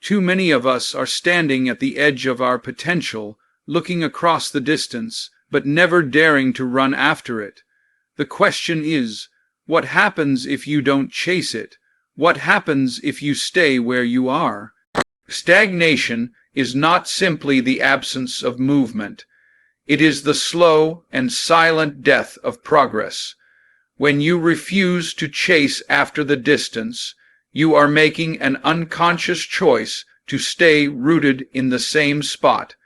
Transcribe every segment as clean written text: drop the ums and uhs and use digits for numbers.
Too many of us are standing at the edge of our potential, looking across the distance, but never daring to run after it. The question is, what happens if you don't chase it? What happens if you stay where you are? Stagnation is not simply the absence of movement. It is the slow and silent death of progress. When you refuse to chase after the distance, you are making an unconscious choice to stay rooted in the same spot,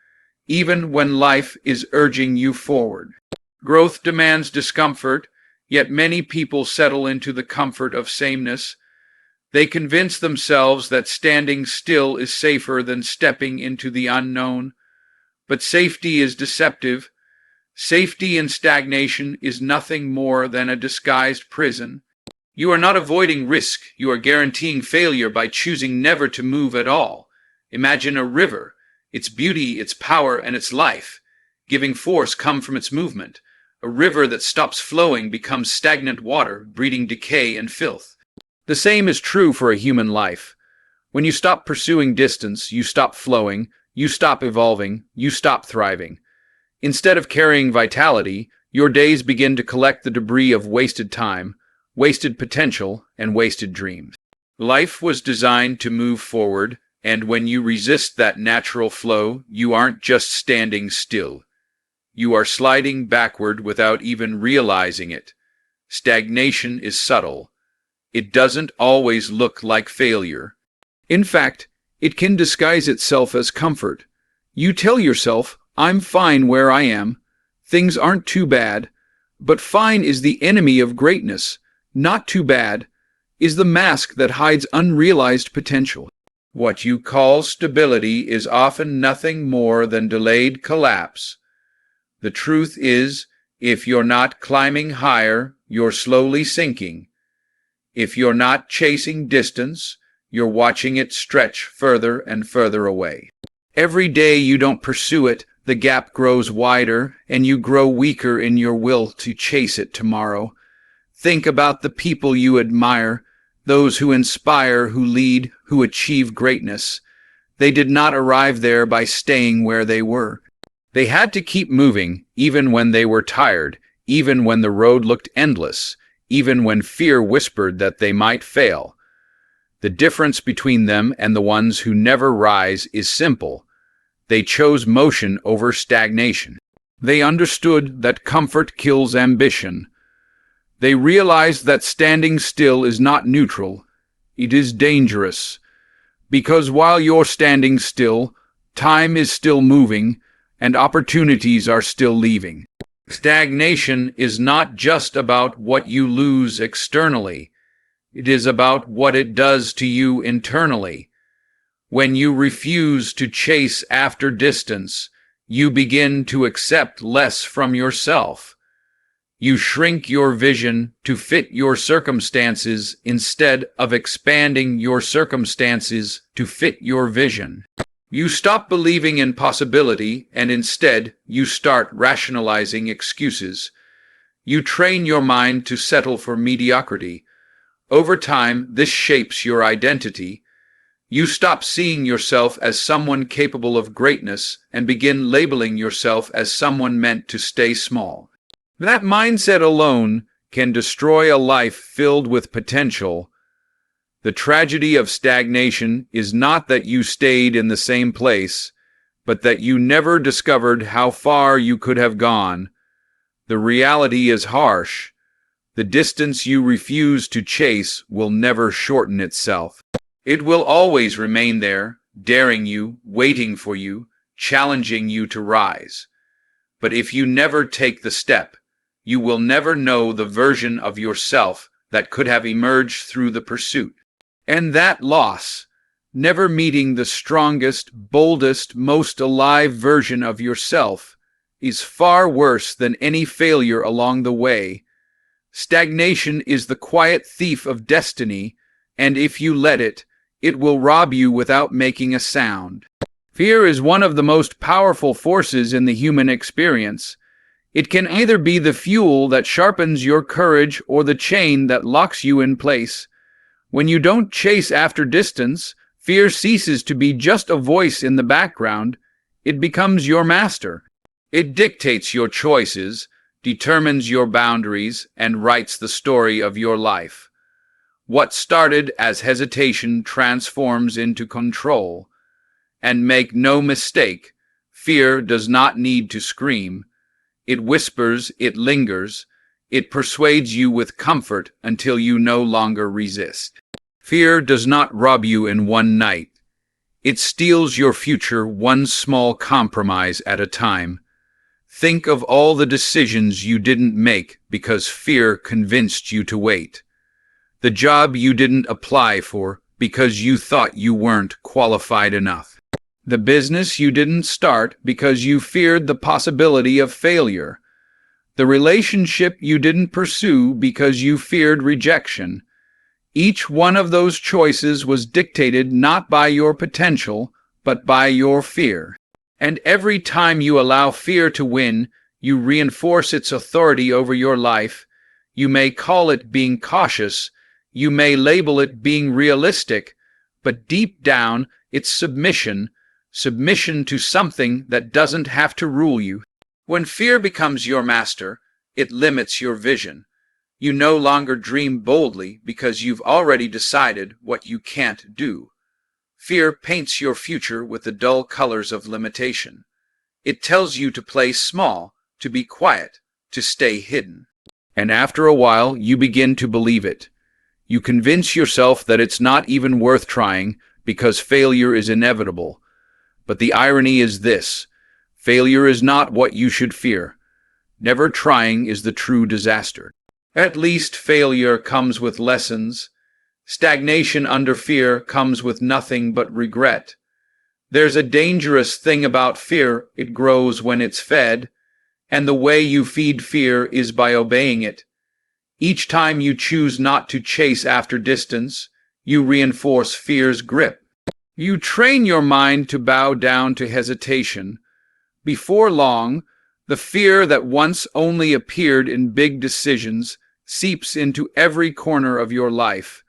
even when life is urging you forward. Growth demands discomfort, yet many people settle into the comfort of sameness. They convince themselves that standing still is safer than stepping into the unknown. But safety is deceptive. Safety in stagnation is nothing more than a disguised prison. You are not avoiding risk, you are guaranteeing failure by choosing never to move at all. Imagine a river, its beauty, its power, and its life. Giving force come from its movement. A river that stops flowing becomes stagnant water, breeding decay and filth. The same is true for a human life. When you stop pursuing distance, you stop flowing, you stop evolving, you stop thriving. Instead of carrying vitality, your days begin to collect the debris of wasted time, wasted potential, and wasted dreams. Life was designed to move forward, and when you resist that natural flow, you aren't just standing still. You are sliding backward without even realizing it. Stagnation is subtle. It doesn't always look like failure. In fact, it can disguise itself as comfort. You tell yourself, I'm fine where I am. Things aren't too bad. But fine is the enemy of greatness. Not too bad is the mask that hides unrealized potential. What you call stability is often nothing more than delayed collapse. The truth is, if you're not climbing higher, you're slowly sinking. If you're not chasing distance, you're watching it stretch further and further away. Every day you don't pursue it, the gap grows wider, and you grow weaker in your will to chase it tomorrow. Think about the people you admire, those who inspire, who lead, who achieve greatness. They did not arrive there by staying where they were. They had to keep moving, even when they were tired, even when the road looked endless, even when fear whispered that they might fail. The difference between them and the ones who never rise is simple. They chose motion over stagnation. They understood that comfort kills ambition. They realized that standing still is not neutral. It is dangerous. Because while you're standing still, time is still moving, and opportunities are still leaving. Stagnation is not just about what you lose externally. It is about what it does to you internally. When you refuse to chase after distance, you begin to accept less from yourself. You shrink your vision to fit your circumstances instead of expanding your circumstances to fit your vision. You stop believing in possibility, and instead you start rationalizing excuses. You train your mind to settle for mediocrity. Over time, this shapes your identity. You stop seeing yourself as someone capable of greatness and begin labeling yourself as someone meant to stay small. That mindset alone can destroy a life filled with potential. The tragedy of stagnation is not that you stayed in the same place, but that you never discovered how far you could have gone. The reality is harsh. The distance you refuse to chase will never shorten itself. It will always remain there, daring you, waiting for you, challenging you to rise. But if you never take the step, you will never know the version of yourself that could have emerged through the pursuit. And that loss, never meeting the strongest, boldest, most alive version of yourself, is far worse than any failure along the way. Stagnation is the quiet thief of destiny, and if you let it, it will rob you without making a sound. Fear is one of the most powerful forces in the human experience. It can either be the fuel that sharpens your courage or the chain that locks you in place. When you don't chase after distance, Fear ceases to be just a voice in the background. It becomes your master. It dictates your choices, determines your boundaries, and writes the story of your life. What started as hesitation transforms into control. And make no mistake, fear does not need to scream. It whispers, it lingers, it persuades you with comfort until you no longer resist. Fear does not rob you in one night. It steals your future one small compromise at a time. Think of all the decisions you didn't make because fear convinced you to wait. The job you didn't apply for because you thought you weren't qualified enough. The business you didn't start because you feared the possibility of failure. The relationship you didn't pursue because you feared rejection. Each one of those choices was dictated not by your potential, but by your fear. And every time you allow fear to win, you reinforce its authority over your life. You may call it being cautious, you may label it being realistic, but deep down, it's submission to something that doesn't have to rule you. When fear becomes your master, it limits your vision. You no longer dream boldly because you've already decided what you can't do. Fear paints your future with the dull colors of limitation. It tells you to play small, to be quiet, to stay hidden. And after a while, you begin to believe it. You convince yourself that it's not even worth trying because failure is inevitable. But the irony is this: failure is not what you should fear. Never trying is the true disaster. At least failure comes with lessons. Stagnation under fear comes with nothing but regret. There's a dangerous thing about fear: it grows when it's fed, and the way you feed fear is by obeying it. Each time you choose not to chase after distance, you reinforce fear's grip. You train your mind to bow down to hesitation. Before long, the fear that once only appeared in big decisions seeps into every corner of your life.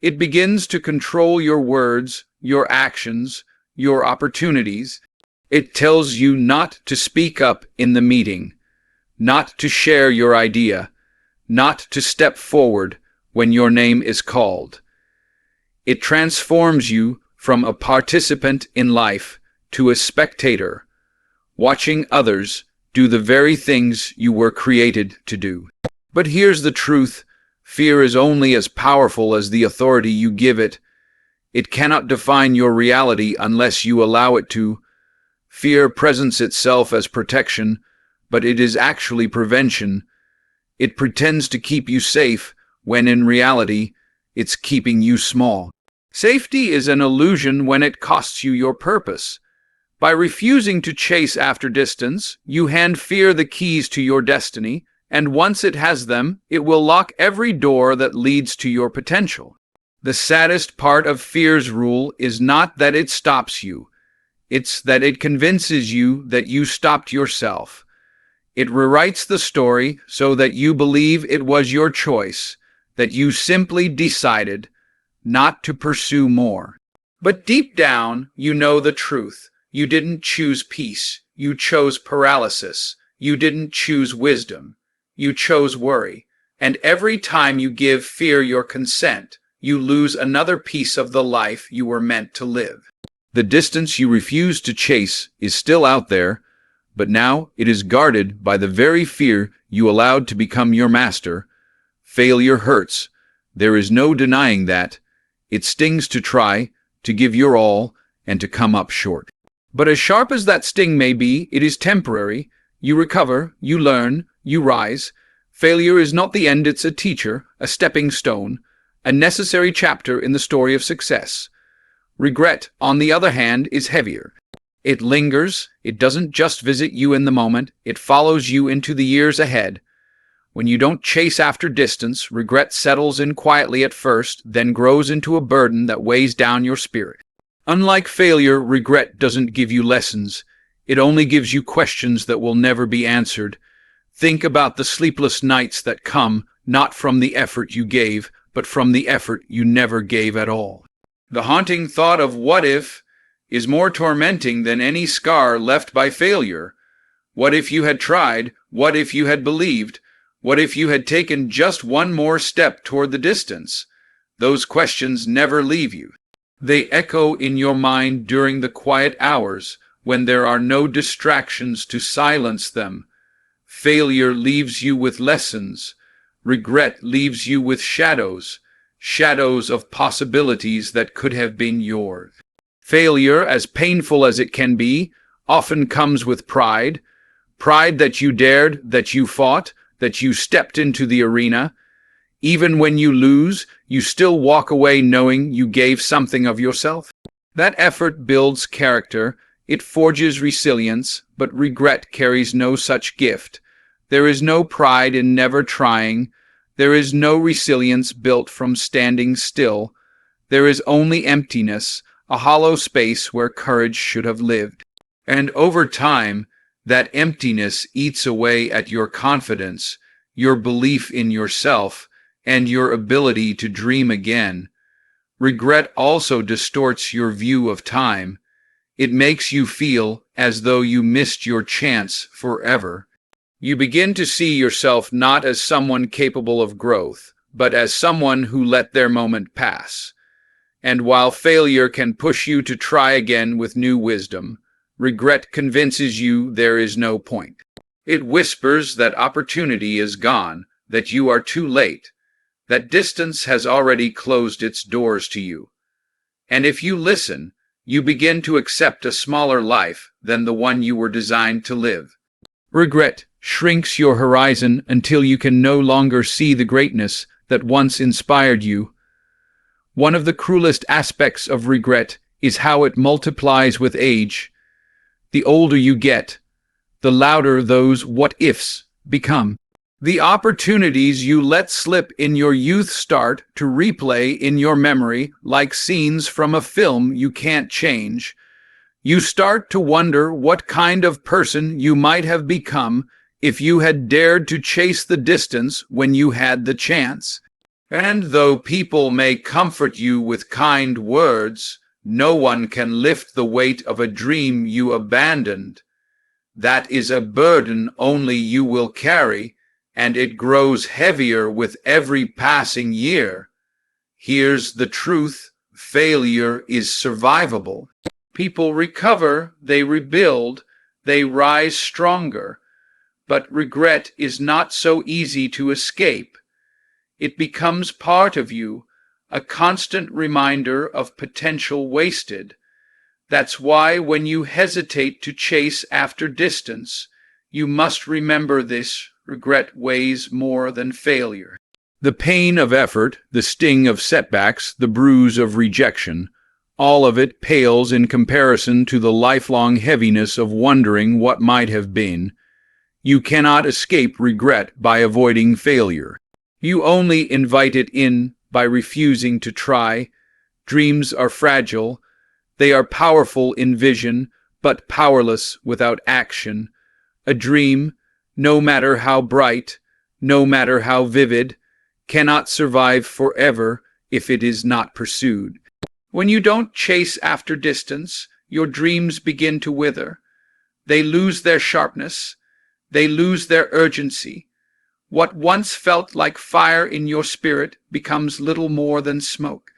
It begins to control your words, your actions, your opportunities. It tells you not to speak up in the meeting, not to share your idea, not to step forward when your name is called. It transforms you from a participant in life to a spectator, watching others do the very things you were created to do. But here's the truth: fear is only as powerful as the authority you give it. It cannot define your reality unless you allow it to. Fear presents itself as protection, but it is actually prevention. It pretends to keep you safe, when in reality, it's keeping you small. Safety is an illusion when it costs you your purpose. By refusing to chase after distance, you hand fear the keys to your destiny, and once it has them, it will lock every door that leads to your potential. The saddest part of fear's rule is not that it stops you. It's that it convinces you that you stopped yourself. It rewrites the story so that you believe it was your choice, that you simply decided not to pursue more. But deep down, you know the truth. You didn't choose peace. You chose paralysis. You didn't choose wisdom. You chose worry. And every time you give fear your consent, you lose another piece of the life you were meant to live. The distance you refuse to chase is still out there, but now it is guarded by the very fear you allowed to become your master. Failure hurts. There is no denying that. It stings to try, to give your all, and to come up short. But as sharp as that sting may be, it is temporary. You recover, you learn, you rise. Failure is not the end, it's a teacher, a stepping stone, a necessary chapter in the story of success. Regret, on the other hand, is heavier. It lingers. It doesn't just visit you in the moment. It follows you into the years ahead. When you don't chase after distance, regret settles in quietly at first, then grows into a burden that weighs down your spirit. Unlike failure, regret doesn't give you lessons. It only gives you questions that will never be answered. Think about the sleepless nights that come, not from the effort you gave, but from the effort you never gave at all. The haunting thought of what if is more tormenting than any scar left by failure. What if you had tried? What if you had believed? What if you had taken just one more step toward the distance? Those questions never leave you. They echo in your mind during the quiet hours when there are no distractions to silence them. Failure leaves you with lessons. Regret leaves you with shadows, shadows of possibilities that could have been yours. Failure, as painful as it can be, often comes with pride. Pride that you dared, that you fought, that you stepped into the arena. Even when you lose, you still walk away knowing you gave something of yourself. That effort builds character, it forges resilience, but regret carries no such gift. There is no pride in never trying. There is no resilience built from standing still. There is only emptiness, a hollow space where courage should have lived. And over time, that emptiness eats away at your confidence, your belief in yourself, and your ability to dream again. Regret also distorts your view of time. It makes you feel as though you missed your chance forever. You begin to see yourself not as someone capable of growth, but as someone who let their moment pass. And while failure can push you to try again with new wisdom, regret convinces you there is no point. It whispers that opportunity is gone, that you are too late, that distance has already closed its doors to you. And if you listen, you begin to accept a smaller life than the one you were designed to live. Regret shrinks your horizon until you can no longer see the greatness that once inspired you. One of the cruelest aspects of regret is how it multiplies with age. The older you get, the louder those what-ifs become. The opportunities you let slip in your youth start to replay in your memory like scenes from a film you can't change. You start to wonder what kind of person you might have become if you had dared to chase the distance when you had the chance. And though people may comfort you with kind words, no one can lift the weight of a dream you abandoned. That is a burden only you will carry, and it grows heavier with every passing year. Here's the truth: failure is survivable. People recover, they rebuild, they rise stronger. But regret is not so easy to escape. It becomes part of you, a constant reminder of potential wasted. That's why when you hesitate to chase after distance, you must remember this: regret weighs more than failure. The pain of effort, the sting of setbacks, the bruise of rejection, all of it pales in comparison to the lifelong heaviness of wondering what might have been. You cannot escape regret by avoiding failure. You only invite it in by refusing to try. Dreams are fragile. They are powerful in vision, but powerless without action. A dream, no matter how bright, no matter how vivid, cannot survive forever if it is not pursued. When you don't chase after distance, your dreams begin to wither. They lose their sharpness. They lose their urgency. What once felt like fire in your spirit becomes little more than smoke.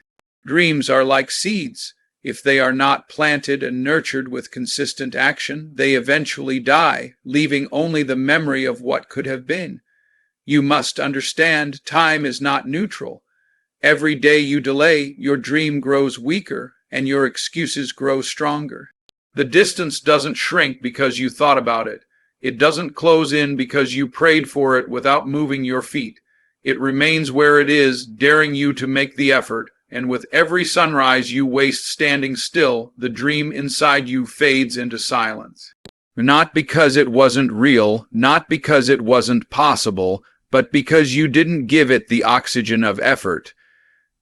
Dreams are like seeds. If they are not planted and nurtured with consistent action, they eventually die, leaving only the memory of what could have been. You must understand, time is not neutral. Every day you delay, your dream grows weaker, and your excuses grow stronger. The distance doesn't shrink because you thought about it. It doesn't close in because you prayed for it without moving your feet. It remains where it is, daring you to make the effort, and with every sunrise you waste standing still, the dream inside you fades into silence. Not because it wasn't real, not because it wasn't possible, but because you didn't give it the oxygen of effort.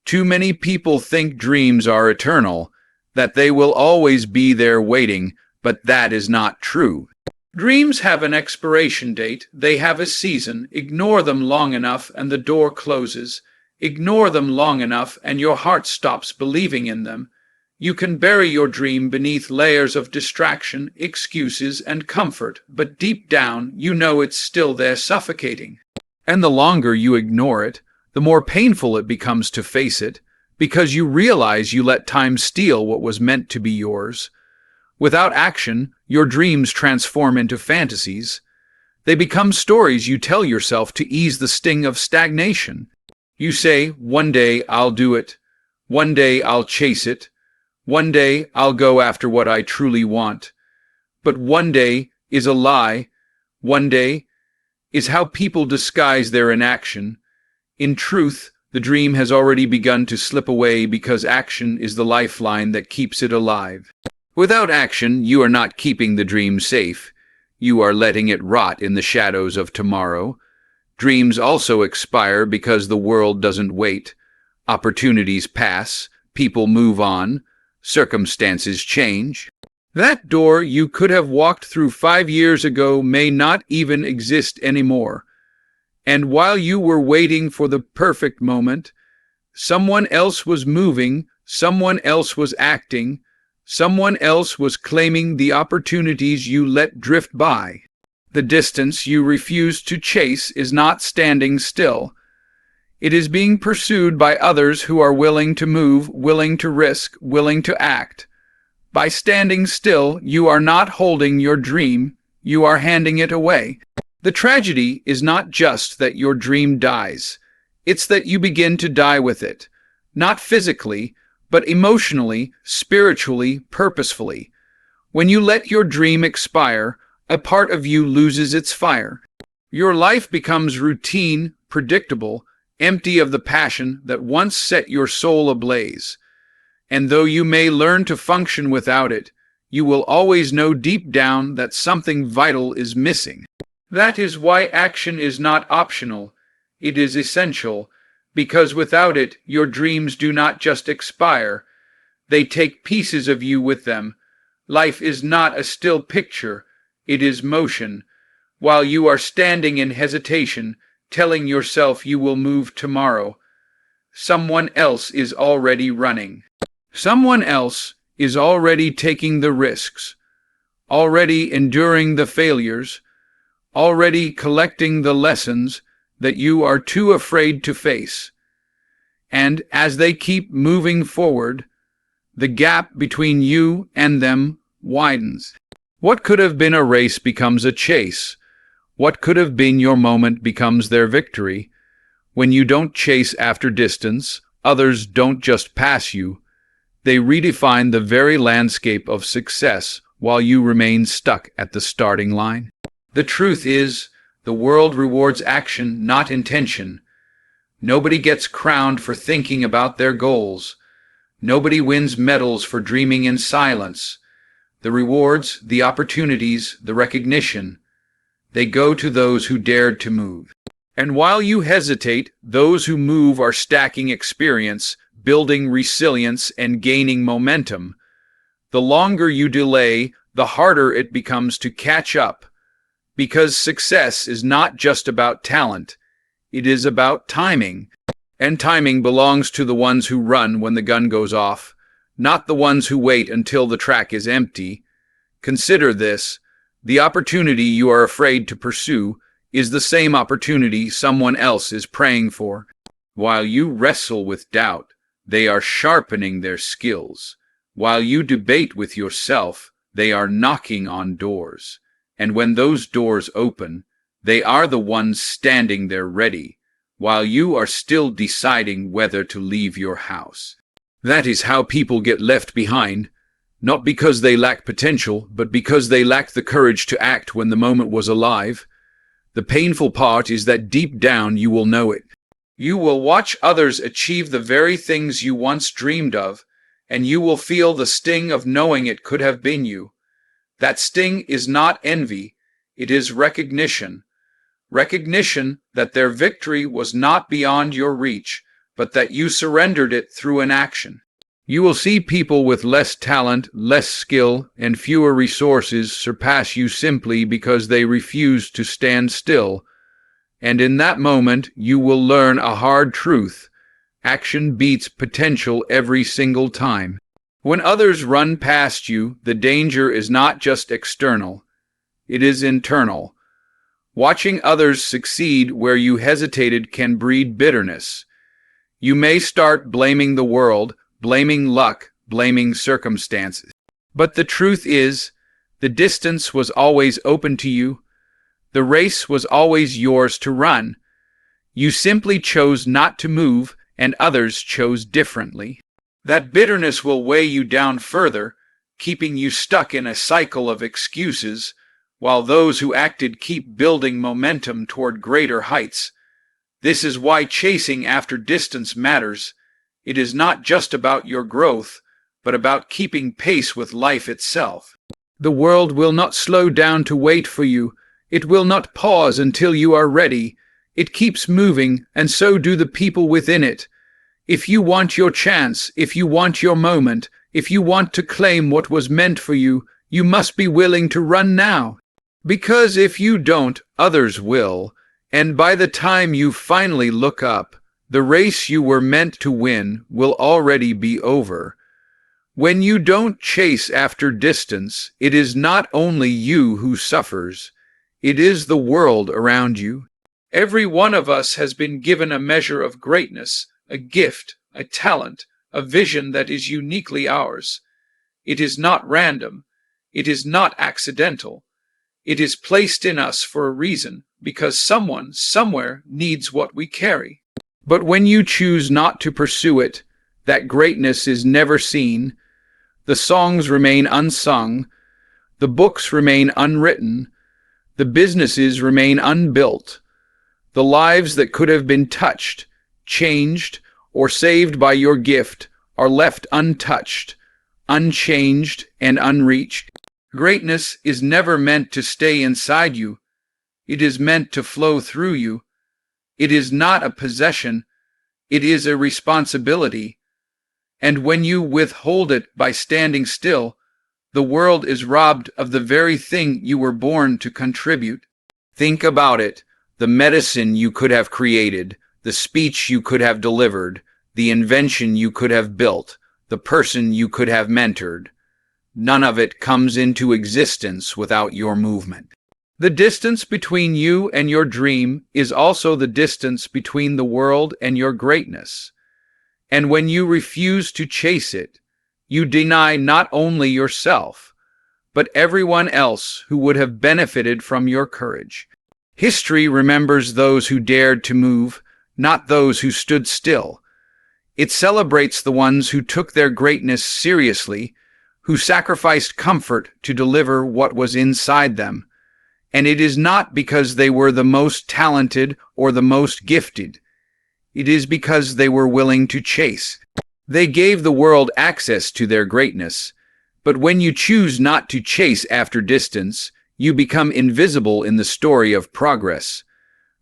Too many people think dreams are eternal, that they will always be there waiting, but that is not true. Dreams have an expiration date. They have a season. Ignore them long enough and the door closes. Ignore them long enough and your heart stops believing in them. You can bury your dream beneath layers of distraction, excuses, and comfort, but deep down you know it's still there suffocating. And the longer you ignore it, the more painful it becomes to face it, because you realize you let time steal what was meant to be yours. Without action, your dreams transform into fantasies. They become stories you tell yourself to ease the sting of stagnation. You say, "One day I'll do it. One day I'll chase it. One day I'll go after what I truly want." But one day is a lie. One day is how people disguise their inaction. In truth, the dream has already begun to slip away because action is the lifeline that keeps it alive. Without action, you are not keeping the dream safe. You are letting it rot in the shadows of tomorrow. Dreams also expire because the world doesn't wait. Opportunities pass, people move on, circumstances change. That door you could have walked through 5 years ago may not even exist anymore. And while you were waiting for the perfect moment, someone else was moving, someone else was acting, someone else was claiming the opportunities you let drift by. The distance you refuse to chase is not standing still. It is being pursued by others who are willing to move, willing to risk, willing to act. By standing still, you are not holding your dream, you are handing it away. The tragedy is not just that your dream dies, it's that you begin to die with it. Not physically, but emotionally, spiritually, purposefully. When you let your dream expire, a part of you loses its fire. Your life becomes routine, predictable, empty of the passion that once set your soul ablaze. And though you may learn to function without it, you will always know deep down that something vital is missing. That is why action is not optional. It is essential, because without it, your dreams do not just expire. They take pieces of you with them. Life is not a still picture. It is motion. While you are standing in hesitation, telling yourself you will move tomorrow, someone else is already running. Someone else is already taking the risks, already enduring the failures, already collecting the lessons that you are too afraid to face. And as they keep moving forward, the gap between you and them widens. What could have been a race becomes a chase. What could have been your moment becomes their victory. When you don't chase after distance, others don't just pass you. They redefine the very landscape of success while you remain stuck at the starting line. The truth is, the world rewards action, not intention. Nobody gets crowned for thinking about their goals. Nobody wins medals for dreaming in silence. The rewards, the opportunities, the recognition, they go to those who dared to move. And while you hesitate, those who move are stacking experience, building resilience, and gaining momentum. The longer you delay, the harder it becomes to catch up, because success is not just about talent, it is about timing. And timing belongs to the ones who run when the gun goes off, not the ones who wait until the track is empty. Consider this: the opportunity you are afraid to pursue is the same opportunity someone else is praying for. While you wrestle with doubt, they are sharpening their skills. While you debate with yourself, they are knocking on doors. And when those doors open, they are the ones standing there ready, while you are still deciding whether to leave your house. That is how people get left behind, not because they lack potential, but because they lack the courage to act when the moment was alive. The painful part is that deep down you will know it. You will watch others achieve the very things you once dreamed of, and you will feel the sting of knowing it could have been you. That sting is not envy, it is recognition. Recognition that their victory was not beyond your reach, but that you surrendered it through an action. You will see people with less talent, less skill, and fewer resources surpass you simply because they refuse to stand still. And in that moment, you will learn a hard truth. Action beats potential every single time. When others run past you, the danger is not just external, it is internal. Watching others succeed where you hesitated can breed bitterness. You may start blaming the world, blaming luck, blaming circumstances. But the truth is, the distance was always open to you. The race was always yours to run. You simply chose not to move, and others chose differently. That bitterness will weigh you down further, keeping you stuck in a cycle of excuses, while those who acted keep building momentum toward greater heights. This is why chasing after distance matters. It is not just about your growth, but about keeping pace with life itself. The world will not slow down to wait for you. It will not pause until you are ready. It keeps moving, and so do the people within it. If you want your chance, if you want your moment, if you want to claim what was meant for you, you must be willing to run now. Because if you don't, others will, and by the time you finally look up, the race you were meant to win will already be over. When you don't chase after distance, it is not only you who suffers, it is the world around you. Every one of us has been given a measure of greatness, a gift, a talent, a vision that is uniquely ours. It is not random. It is not accidental. It is placed in us for a reason, because someone, somewhere, needs what we carry. But when you choose not to pursue it, that greatness is never seen. The songs remain unsung. The books remain unwritten. The businesses remain unbuilt. The lives that could have been touched, changed, or saved by your gift are left untouched, unchanged, and unreached. Greatness is never meant to stay inside you. It is meant to flow through you. It is not a possession. It is a responsibility. And when you withhold it by standing still, the world is robbed of the very thing you were born to contribute. Think about it. The medicine you could have created, the speech you could have delivered, the invention you could have built, the person you could have mentored. None of it comes into existence without your movement. The distance between you and your dream is also the distance between the world and your greatness. And when you refuse to chase it, you deny not only yourself, but everyone else who would have benefited from your courage. History remembers those who dared to move, not those who stood still. It celebrates the ones who took their greatness seriously, who sacrificed comfort to deliver what was inside them. And it is not because they were the most talented or the most gifted. It is because they were willing to chase. They gave the world access to their greatness. But when you choose not to chase after distance, you become invisible in the story of progress.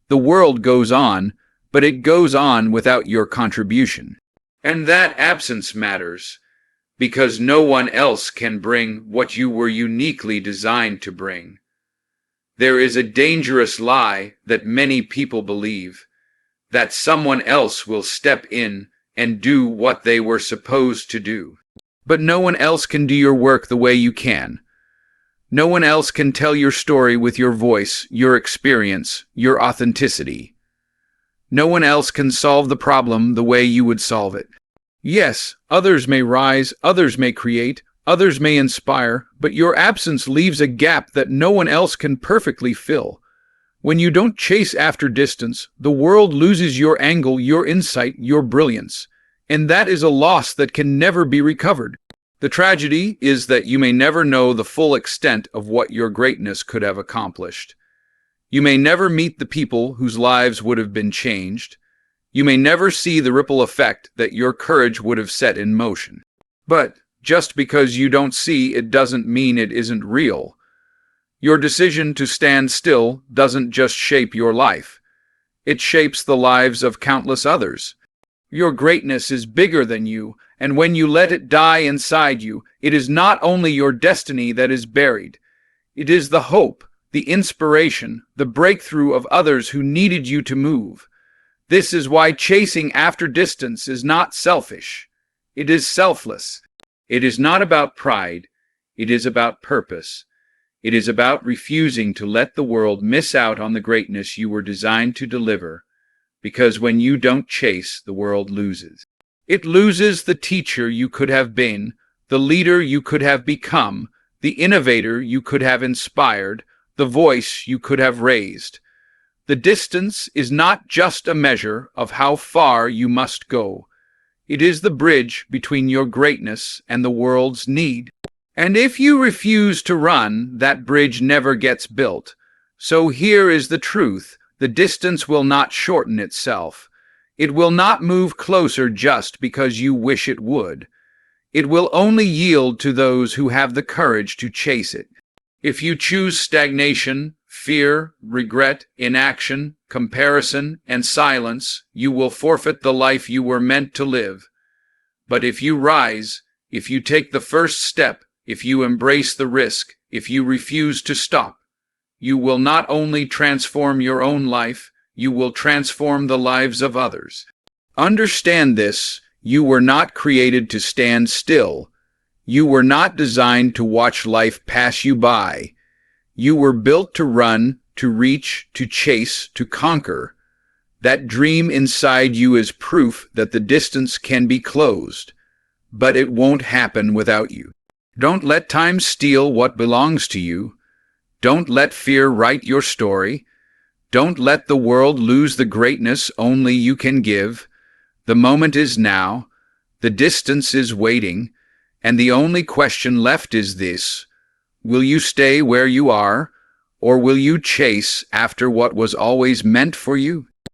The world goes on, but it goes on without your contribution. And that absence matters, because no one else can bring what you were uniquely designed to bring. There is a dangerous lie that many people believe, that someone else will step in and do what they were supposed to do. But no one else can do your work the way you can. No one else can tell your story with your voice, your experience, your authenticity. No one else can solve the problem the way you would solve it. Yes, others may rise, others may create, others may inspire, but your absence leaves a gap that no one else can perfectly fill. When you don't chase after distance, the world loses your angle, your insight, your brilliance, and that is a loss that can never be recovered. The tragedy is that you may never know the full extent of what your greatness could have accomplished. You may never meet the people whose lives would have been changed. You may never see the ripple effect that your courage would have set in motion. But just because you don't see it doesn't mean it isn't real. Your decision to stand still doesn't just shape your life. It shapes the lives of countless others. Your greatness is bigger than you, and when you let it die inside you, it is not only your destiny that is buried. It is the hope, the inspiration, the breakthrough of others who needed you to move. This is why chasing after distance is not selfish. It is selfless. It is not about pride. It is about purpose. It is about refusing to let the world miss out on the greatness you were designed to deliver, because when you don't chase, the world loses. It loses the teacher you could have been, the leader you could have become, the innovator you could have inspired, the voice you could have raised. The distance is not just a measure of how far you must go. It is the bridge between your greatness and the world's need. And if you refuse to run, that bridge never gets built. So here is the truth. The distance will not shorten itself. It will not move closer just because you wish it would. It will only yield to those who have the courage to chase it. If you choose stagnation, fear, regret, inaction, comparison, and silence, you will forfeit the life you were meant to live. But if you rise, if you take the first step, if you embrace the risk, if you refuse to stop, you will not only transform your own life, you will transform the lives of others. Understand this: you were not created to stand still. You were not designed to watch life pass you by. You were built to run, to reach, to chase, to conquer. That dream inside you is proof that the distance can be closed, but it won't happen without you. Don't let time steal what belongs to you. Don't let fear write your story. Don't let the world lose the greatness only you can give. The moment is now. The distance is waiting. And the only question left is this: will you stay where you are, or will you chase after what was always meant for you?